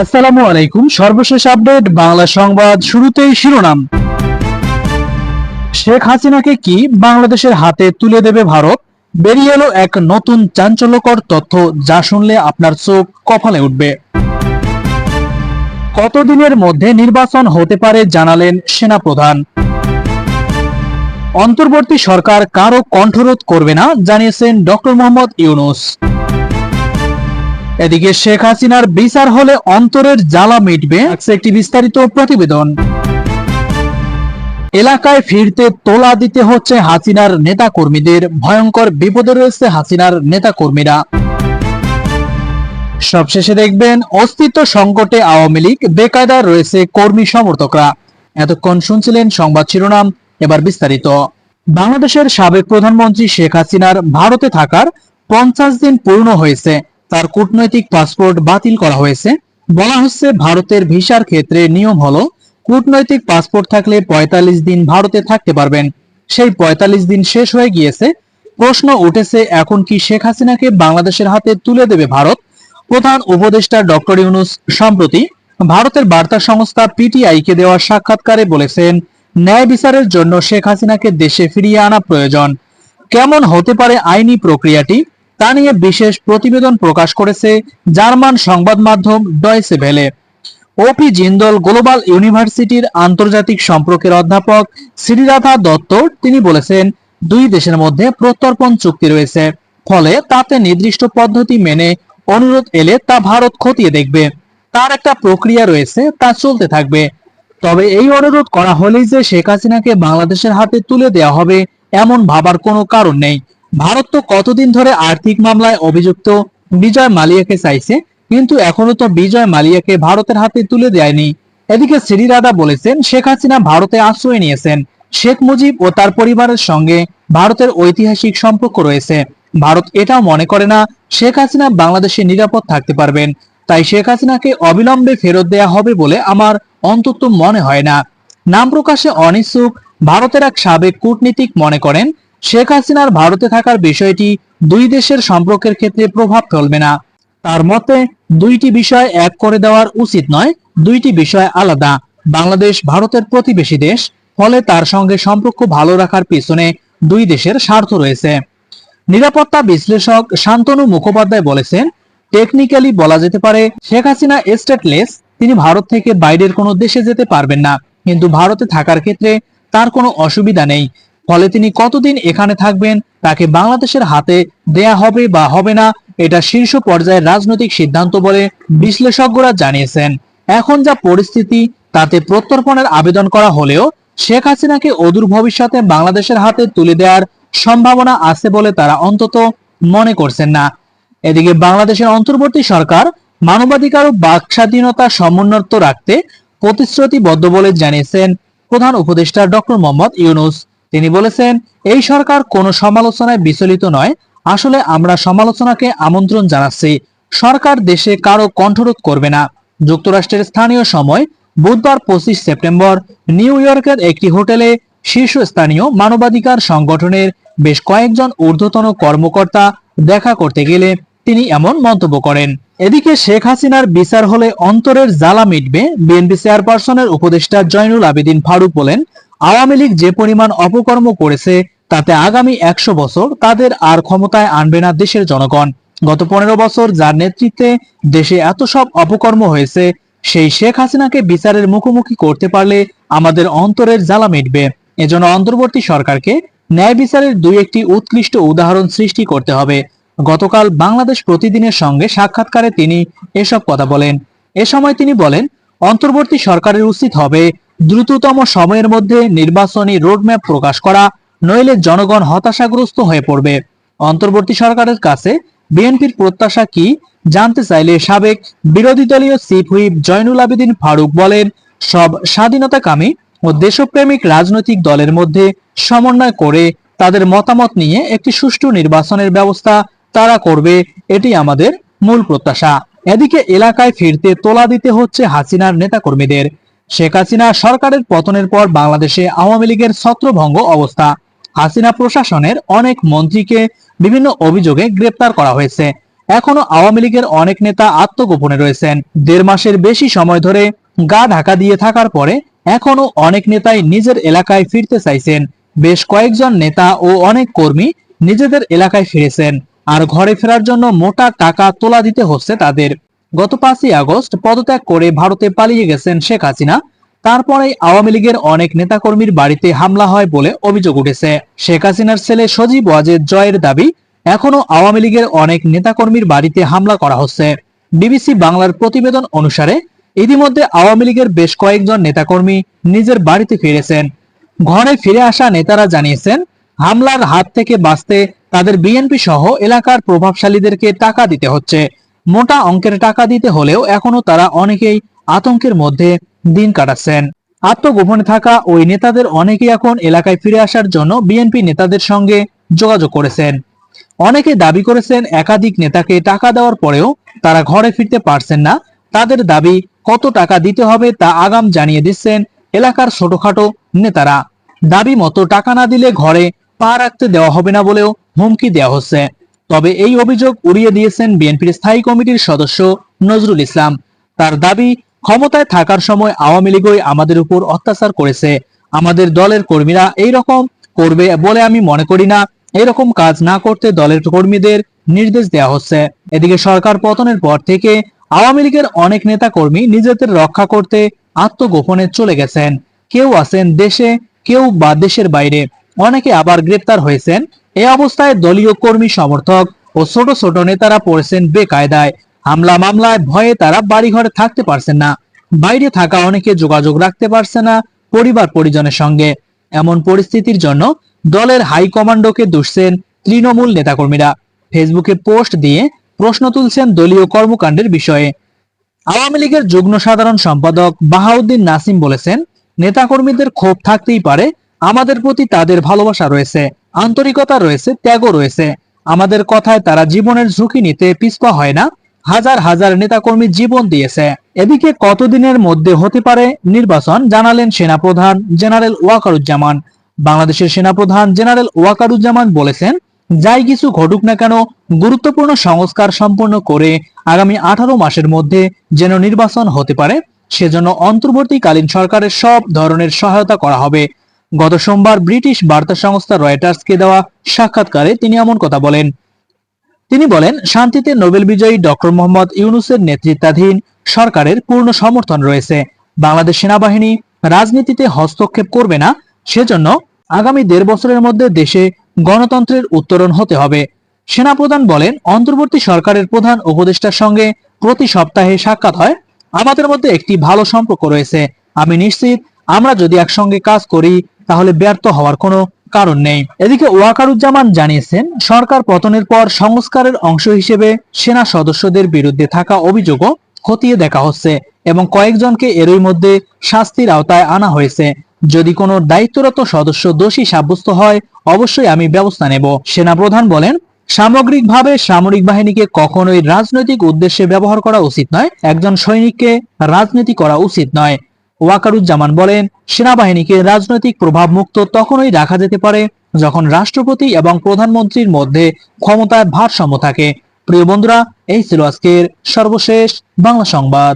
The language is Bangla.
আসসালামু আলাইকুম। সর্বশেষ আপডেট বাংলা সংবাদ। শুরুতেই শিরোনাম। শেখ হাসিনাকে কি বাংলাদেশের হাতে তুলে দেবে ভারত? বেরিয়ে এলো এক নতুন চাঞ্চল্যকর তথ্য, যা শুনলে আপনার চোখ কপালে উঠবে। কতদিনের মধ্যে নির্বাচন হতে পারে জানালেন সেনাপ্রধান। অন্তর্বর্তী সরকার কারো কণ্ঠরোধ করবে না জানিয়েছেন ডক্টর মোহাম্মদ ইউনূস। এদিকে শেখ হাসিনার বিচার হলে অন্তরের জ্বালা মিটবে, একটি বিস্তারিত প্রতিবেদন। এলাকায় ফিরতে তোলা দিতে হচ্ছে হাসিনার নেতাকর্মীদের, ভয়ঙ্কর বিপদে রয়েছে হাসিনার নেতাকর্মীরা। সবশেষে দেখবেন অস্তিত্ব সংকটে আওয়ামী লীগ, বেকায়দা রয়েছে কর্মী সমর্থকরা। এতক্ষণ শুনছিলেন সংবাদ শিরোনাম, এবার বিস্তারিত। বাংলাদেশের সাবেক প্রধানমন্ত্রী শেখ হাসিনার ভারতে থাকার 50 দিন পূর্ণ হয়েছে। তার কূটনৈতিক পাসপোর্ট বাতিল করা হয়েছে। বলা হচ্ছে ভারতের ভিসার ক্ষেত্রে নিয়ম হলো কূটনৈতিক পাসপোর্ট থাকলে 45 দিন ভারতে থাকতে পারবেন। সেই 45 দিন শেষ হয়ে গিয়েছে। প্রশ্ন উঠেছে, এখন কি শেখ হাসিনাকে বাংলাদেশের হাতে তুলে দেবে ভারত? প্রধান উপদেষ্টা ডক্টর ইউনূস সম্প্রতি ভারতের বার্তা সংস্থা পিটিআই কে দেওয়া সাক্ষাৎকারে বলেছেন, ন্যায় বিচারের জন্য শেখ হাসিনাকে দেশে ফিরিয়ে আনা প্রয়োজন। কেমন হতে পারে আইনি প্রক্রিয়াটি, তা নিয়ে বিশেষ প্রতিবেদন প্রকাশ করেছে জার্মান সংবাদ মাধ্যম ডয়েচে ভেলে। ওপি জিন্দল গ্লোবাল ইউনিভার্সিটির আন্তর্জাতিক সম্পর্কের অধ্যাপক শ্রীরাধা দত্ত তিনি বলেছেন, দুই দেশের মধ্যে প্রত্যর্পণ চুক্তি রয়েছে, ফলে তাতে নির্দিষ্ট পদ্ধতি মেনে অনুরোধ এলে তা ভারত খতিয়ে দেখবে। তার একটা প্রক্রিয়া রয়েছে, তা চলতে থাকবে। তবে এই অনুরোধ করা হলেই যে শেখ হাসিনাকে বাংলাদেশের হাতে তুলে দেওয়া হবে, এমন ভাবার কোনো কারণ নেই। ভারত তো কতদিন ধরে আর্থিক মামলায় অভিযুক্ত বিজয় মালিয়াকে চাইছে, কিন্তু এখনো তো বিজয় মালিয়াকে ভারতের হাতে তুলে দেয়নি। এদিকে শ্রীরাধা বলেছেন, শেখ হাসিনা ভারতে আশ্রয় নিয়েছেন। শেখ মুজিব ও তার পরিবারের সঙ্গে ভারতের ঐতিহাসিক সম্পর্ক রয়েছে। ভারত এটাও মনে করে না শেখ হাসিনা বাংলাদেশে নিরাপদ থাকতে পারবেন। তাই শেখ হাসিনাকে অবিলম্বে ফেরত দেয়া হবে বলে আমার অন্তত মনে হয় না। নাম প্রকাশে অনিচ্ছুক ভারতের এক সাবেক কূটনীতিক মনে করেন, শেখ হাসিনার ভারতে থাকার বিষয়টি দুই দেশের সম্পর্কের ক্ষেত্রে প্রভাব ফেলবে না। তার মতে দুইটি বিষয় এক করে দেওয়ার উচিত নয়, দুইটি বিষয় আলাদা। বাংলাদেশ ভারতের প্রতিবেশী দেশ, ফলে তার সঙ্গে সম্পর্ক ভালো রাখার পিছনে দুই দেশের স্বার্থ রয়েছে। নিরাপত্তা বিশ্লেষক শান্তনু মুখোপাধ্যায় বলেছেন, টেকনিক্যালি বলা যেতে পারে শেখ হাসিনা স্টেটলেস, তিনি ভারত থেকে বাইরের কোনো দেশে যেতে পারবেন না, কিন্তু ভারতে থাকার ক্ষেত্রে তার কোনো অসুবিধা নেই। ফলে তিনি কতদিন এখানে থাকবেন, তাকে বাংলাদেশের হাতে দেয়া হবে বা হবে না, এটা শীর্ষ পর্যায়ের রাজনৈতিক সিদ্ধান্ত বলে বিশ্লেষকরা জানিয়েছেন। এখন যা পরিস্থিতি, তাতে প্রত্যর্পণের আবেদন করা হলেও শেখ হাসিনাকে অদূর ভবিষ্যতে বাংলাদেশের হাতে তুলে দেওয়ার সম্ভাবনা আছে বলে তারা অন্তত মনে করছেন না। এদিকে বাংলাদেশের অন্তর্বর্তী সরকার মানবাধিকার ও বাক স্বাধীনতা সমুন্নত রাখতে প্রতিশ্রুতিবদ্ধ বলে জানিয়েছেন প্রধান উপদেষ্টা ডক্টর মোহাম্মদ ইউনূস। তিনি বলেছেন, এই সরকার কোনো সমালোচনায় বিচলিত নয়। আসলে আমরা সমালোচনাকে আমন্ত্রণ জানাচ্ছি। সরকার দেশে কারো কণ্ঠরোধ করবে না। যুক্তরাষ্ট্রের স্থানীয় সময় বুধবার 25 সেপ্টেম্বর নিউ ইয়র্কের একটি হোটেলে শীর্ষস্থানীয় মানবাধিকার সংগঠনের বেশ কয়েকজন ঊর্ধ্বতন কর্মকর্তা দেখা করতে গেলে তিনি এমন মন্তব্য করেন। এদিকে শেখ হাসিনার বিচার হলে অন্তরের জ্বালা মিটবে। বিএনপি চেয়ারপারসনের উপদেষ্টা জয়নুল আবেদিন ফারুক বলেন, আওয়ামী লীগ যে পরিমাণ অপকর্ম করেছে, তাতে আগামী 100 বছর তাদের আর ক্ষমতায় আনবে না দেশের জনগণ। গত 15 বছর যার নেতৃত্বে দেশে এত সব অপকর্ম হয়েছে, সেই শেখ হাসিনাকে বিচারের মুখোমুখি করতে পারলে আমাদের অন্তরের জ্বালা মিটবে। এজন্য অন্তর্বর্তী সরকারকে ন্যায় বিচারের দুই একটি উৎকৃষ্ট উদাহরণ সৃষ্টি করতে হবে। গতকাল বাংলাদেশ প্রতিদিনের সঙ্গে সাক্ষাৎকারে তিনি এসব কথা বলেন। এ সময় তিনি বলেন, অন্তর্বর্তী সরকারের উচিত হবে দ্রুততম সময়ের মধ্যে নির্বাচনী রোডম্যাপ প্রকাশ করা, নইলে জনগণ হতাশাগ্রস্ত হয়ে পড়বে। অন্তর্বর্তী সরকারের কাছে বিএনপির প্রত্যাশা কি জানতে চাইলে সাবেক বিরোধী দলীয় চিফ হুইপ জয়নুল আবেদিন ফারুক বলেন, সব স্বাধীনতাকামী ও দেশপ্রেমিক রাজনৈতিক দলের মধ্যে সমন্বয় করে তাদের মতামত নিয়ে একটি সুষ্ঠু নির্বাচনের ব্যবস্থা তারা করবে, এটি আমাদের মূল প্রত্যাশা। এদিকে এলাকায় ফিরতে তোলা দিতে হচ্ছে হাসিনার নেতাকর্মীদের। শেখ হাসিনা সরকারের পতনের পর বাংলাদেশে আওয়ামী লীগের ছত্রভঙ্গ অবস্থা। হাসিনা প্রশাসনের অনেক মন্ত্রীকে বিভিন্ন অভিযোগে গ্রেপ্তার করা হয়েছে। এখনো আওয়ামী লীগের অনেক নেতা আত্মগোপনে রয়েছেন। 1.5 মাসের বেশি সময় ধরে গা ঢাকা দিয়ে থাকার পরে এখনো অনেক নেতাই নিজের এলাকায় ফিরতে চাইছেন। বেশ কয়েকজন নেতা ও অনেক কর্মী নিজেদের এলাকায় ফিরেছেন, আর ঘরে ফেরার জন্য মোটা টাকা তোলা দিতে হচ্ছে তাদের। গত 5ই আগস্ট পদত্যাগ করে ভারতে পালিয়ে গেছেন শেখ হাসিনা। তারপরেই আওয়ামী লীগের অনেক নেতাকর্মীর বাড়িতে হামলা হয় বলে অভিযোগ উঠেছে। শেখ হাসিনার ছেলে সজীব ওয়াজেদ জয়ের দাবি, এখনো আওয়ামী লীগের অনেক নেতাকর্মীর বাড়িতে হামলা করা হচ্ছে। বিবিসি বাংলার প্রতিবেদন অনুসারে ইতিমধ্যে আওয়ামী লীগের বেশ কয়েকজন নেতাকর্মী নিজের বাড়িতে ফিরেছেন। ঘরে ফিরে আসা নেতারা জানিয়েছেন, হামলার হাত থেকে বাঁচতে তাদের বিএনপি সহ এলাকার প্রভাবশালীদেরকে টাকা দিতে হচ্ছে। মোটা অঙ্কের টাকা দিতে হলেও এখনো তারা অনেকেই আতঙ্কের মধ্যে দিন কাটাচ্ছেন। আত্মগোপনে থাকা ওই নেতাদের অনেকেই এখন এলাকায় ফিরে আসার জন্য বিএনপি নেতাদের সঙ্গে যোগাযোগ করেছেন। অনেকে দাবি করেছেন, একাধিক নেতাকে টাকা দেওয়ার পরেও তারা ঘরে ফিরতে পারছেন না। তাদের দাবি, কত টাকা দিতে হবে তা আগাম জানিয়ে দিচ্ছেন এলাকার ছোটখাটো নেতারা। দাবি মতো টাকা না দিলে ঘরে পা রাখতে দেওয়া হবে না বলেও হুমকি দেওয়া হচ্ছে। তবে এই অভিযোগ উড়িয়ে দিয়েছেন বিএনপির স্থায়ী কমিটির সদস্য নজরুল ইসলাম। তার দাবি, ক্ষমতায় থাকার সময় আওয়ামী লীগই আমাদের উপর অত্যাচার করেছে। আমাদের দলের কর্মীরা এই রকম করবে বলে আমি মনে করি না। এরকম কাজ না করতে দলের কর্মীদের নির্দেশ দেওয়া হচ্ছে। এদিকে সরকার পতনের পর থেকে আওয়ামী লীগের অনেক নেতা কর্মী নিজেদের রক্ষা করতে আত্মগোপনে চলে গেছেন। কেউ আছেন দেশে, কেউ বা দেশের বাইরে, অনেকে আবার গ্রেপ্তার হয়েছেন। এই অবস্থায় দলীয় কর্মী সমর্থক ও ছোট ছোট নেতারা পড়েছেন বেকায়দায়। হামলা মামলায় ভয়ে তারা বাড়িঘরে থাকতে পারছেন না। বাইরে থাকা অনেকে যোগাযোগ রাখতে পারছে না পরিবার পরিজনের সঙ্গে। এমন পরিস্থিতির জন্য দলের হাইকমান্ডকে দুষছেন তৃণমূল নেতাকর্মীরা। ফেসবুকে পোস্ট দিয়ে প্রশ্ন তুলছেন দলীয় কর্মকাণ্ডের বিষয়ে। আওয়ামী লীগের যুগ্ম সাধারণ সম্পাদক বাহাউদ্দিন নাসিম বলেছেন, নেতাকর্মীদের ক্ষোভ থাকতেই পারে, আমাদের প্রতি তাদের ভালোবাসা রয়েছে, আন্তরিকতা রয়েছে, ত্যাগও রয়েছে। আমাদের কথায় তারা জীবনের ঝুঁকি নিতে পিছপা হয় না। হাজার হাজার নেতাকর্মী জীবন দিয়েছে। এদিকে কতদিনের মধ্যে হতে পারে নির্বাচন জানালেন সেনাপ্রধান জেনারেল ওয়াকারুজ্জামান। বাংলাদেশের সেনাপ্রধান জেনারেল ওয়াকারুজ্জামান বলেছেন, যাই কিছু ঘটুক না কেন, গুরুত্বপূর্ণ সংস্কার সম্পন্ন করে আগামী 18 মাসের মধ্যে যেন নির্বাচন হতে পারে, সেজন্য অন্তর্বর্তীকালীন সরকারের সব ধরনের সহায়তা করা হবে। গত সোমবার ব্রিটিশ বার্তা সংস্থা রয়টার্সকে দেওয়া সাক্ষাৎকারে তিনি এমন কথা বলেন। তিনি বলেন, শান্তিতে নোবেল বিজয়ী ডক্টর মোহাম্মদ ইউনূসের নেতৃত্বাধীন সরকারের পূর্ণ সমর্থন রয়েছে। বাংলাদেশ সেনাবাহিনী রাজনীতিতে হস্তক্ষেপ করবে না। সেজন্য আগামী 1.5 বছরের মধ্যে দেশে গণতন্ত্রের উত্তরণ হতে হবে। সেনাপ্রধান বলেন, অন্তর্বর্তী সরকারের প্রধান উপদেষ্টার সঙ্গে প্রতি সপ্তাহে সাক্ষাৎ হয়। আমাদের মধ্যে একটি ভালো সম্পর্ক রয়েছে। আমি নিশ্চিত, আমরা যদি একসঙ্গে কাজ করি তাহলে ব্যর্থ হওয়ার কোনো কারণ নেই। এদিকে ওয়াকারুজ্জামান জানিয়েছেন, সরকার পতনের পর সংস্কারের অংশ হিসেবে সেনা সদস্যদের বিরুদ্ধে থাকা অভিযোগও খতিয়ে দেখা হচ্ছে এবং কয়েকজনকে এরই মধ্যে শাস্তির আওতায় আনা হয়েছে। যদি কোনো দায়িত্বরত সদস্য দোষী সাব্যস্ত হয়, অবশ্যই আমি ব্যবস্থা নেব। সেনাপ্রধান বলেন, সামগ্রিকভাবে সামরিক বাহিনীকে কখনোই রাজনৈতিক উদ্দেশ্যে ব্যবহার করা উচিত নয়। একজন সৈনিককে রাজনীতি করা উচিত নয়। ওয়াকারুজ্জামান বলেন, সেনাবাহিনীকে রাজনৈতিক প্রভাব মুক্ত তখনই রাখা যেতে পারে যখন রাষ্ট্রপতি এবং প্রধানমন্ত্রীর মধ্যে ক্ষমতার ভারসাম্য থাকে। প্রিয় বন্ধুরা, এই ছিল আজকের সর্বশেষ বাংলা সংবাদ।